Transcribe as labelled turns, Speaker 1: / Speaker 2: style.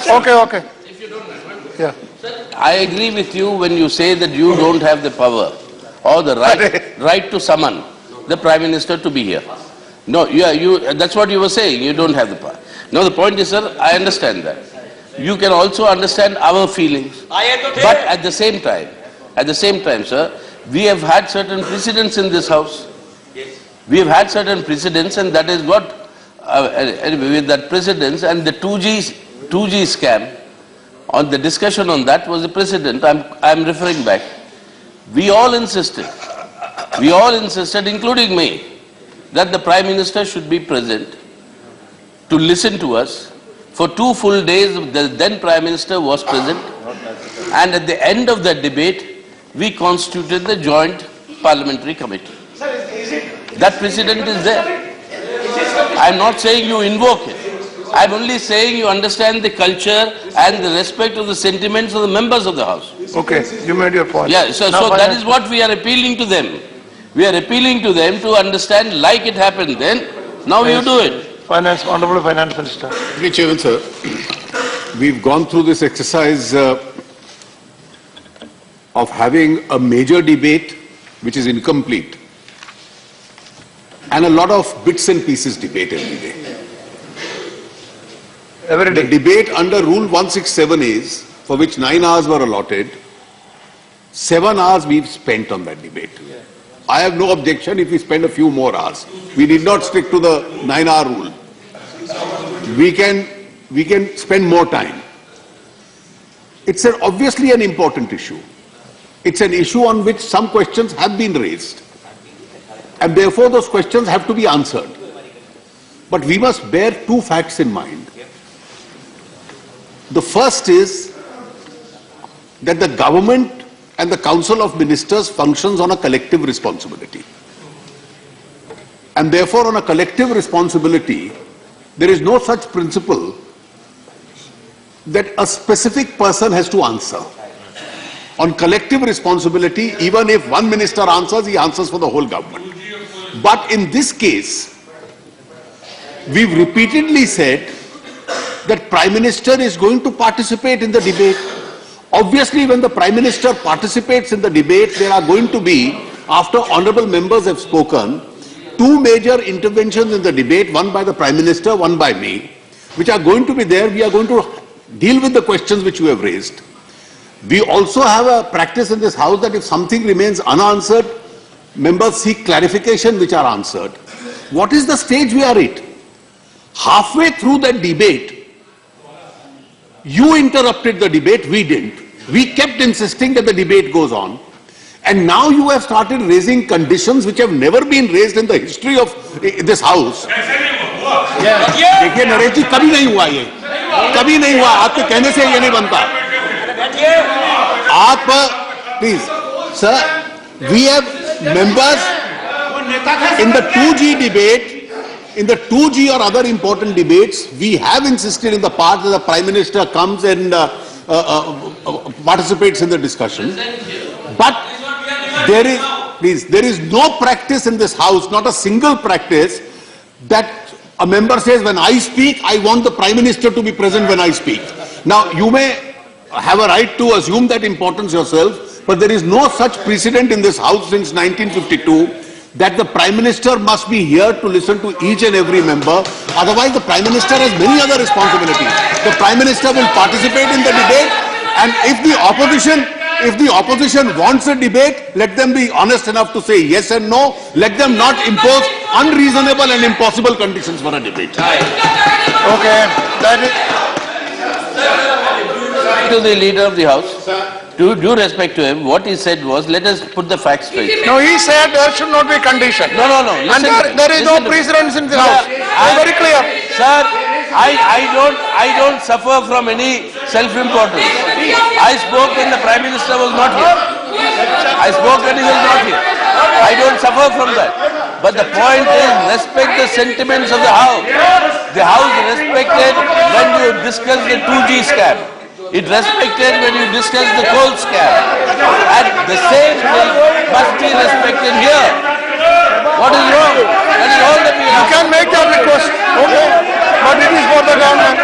Speaker 1: Okay. Yeah.
Speaker 2: I agree with you when you say that you don't have the power or the right to summon the Prime Minister to be here. No, that's what you were saying. You don't have the power. No, the point is, sir, I understand that. You can also understand our feelings. But at the same time, sir, we have had certain precedents in this house. We have had certain precedents, and that is what, with that precedents and the 2G scam, on the discussion on that was the precedent. I'm referring back. We all insisted, including me, that the Prime Minister should be present to listen to us. For 2 full days, the then Prime Minister was present, and at the end of that debate, we constituted the Joint Parliamentary Committee. That precedent is there. I'm not saying you invoke it. I'm only saying you understand the culture and the respect of the sentiments of the members of the House.
Speaker 1: Okay, you made your point.
Speaker 2: Yeah, so that is what we are appealing to them. We are appealing to them to understand, like it happened then, now you do it.
Speaker 1: Honorable Finance Minister.
Speaker 3: Mr. Chairman, sir, we've gone through this exercise of having a major debate which is incomplete and a lot of bits and pieces debate every day. The debate under Rule 167 is, for which 9 hours were allotted, 7 hours we've spent on that debate. I have no objection if we spend a few more hours. We did not stick to the 9-hour rule. We can spend more time. It's obviously an important issue. It's an issue on which some questions have been raised. And therefore those questions have to be answered. But we must bear 2 facts in mind. The first is that the government and the Council of Ministers functions on a collective responsibility. And therefore, on a collective responsibility, there is no such principle that a specific person has to answer. On collective responsibility, even if one minister answers, he answers for the whole government. But in this case, we've repeatedly said that Prime Minister is going to participate in the debate. Obviously, when the Prime Minister participates in the debate, there are going to be, after honourable members have spoken, 2 major interventions in the debate, one by the Prime Minister, one by me, which are going to be there. We are going to deal with the questions which you have raised. We also have a practice in this House that if something remains unanswered, members seek clarification which are answered. What is the stage we are at? Halfway through that debate, you interrupted the debate, we didn't. We kept insisting that the debate goes on. And now you have started raising conditions which have never been raised in the history of this House. देखिए नरेश जी, कभी नहीं हुआ ये, कभी नहीं हुआ. आपके कहने से ये नहीं बनता. आप, please, sir, we have members in the 2G debate. In the 2G or other important debates, we have insisted in the past that the Prime Minister comes and participates in the discussion. But there is no practice in this House, not a single practice, that a member says, when I speak, I want the Prime Minister to be present when I speak. Now, you may have a right to assume that importance yourself, but there is no such precedent in this House since 1952 that the Prime Minister must be here to listen to each and every member. Otherwise, the Prime Minister has many other responsibilities. The Prime Minister will participate in the debate, and if the opposition wants a debate, let them be honest enough to say yes and no. Let them not impose unreasonable and impossible conditions for a debate.
Speaker 1: Okay. That is
Speaker 2: to the Leader of the House. Due respect to him, what he said was, let us put the facts straight.
Speaker 1: No, he said there should not be condition.
Speaker 2: No.
Speaker 1: And there is no precedence in the House. Very clear.
Speaker 2: Sir, I don't suffer from any self-importance. I spoke when the Prime Minister was not here. I spoke when he was not here. I don't suffer from that. But the point is, respect the sentiments of the House. The House respected when you discussed the 2G scam. It respected when you discussed the coal scam. And the same thing must be respected here. What is wrong? That is all that we have.
Speaker 1: You can make that request. Okay. But it is for the government.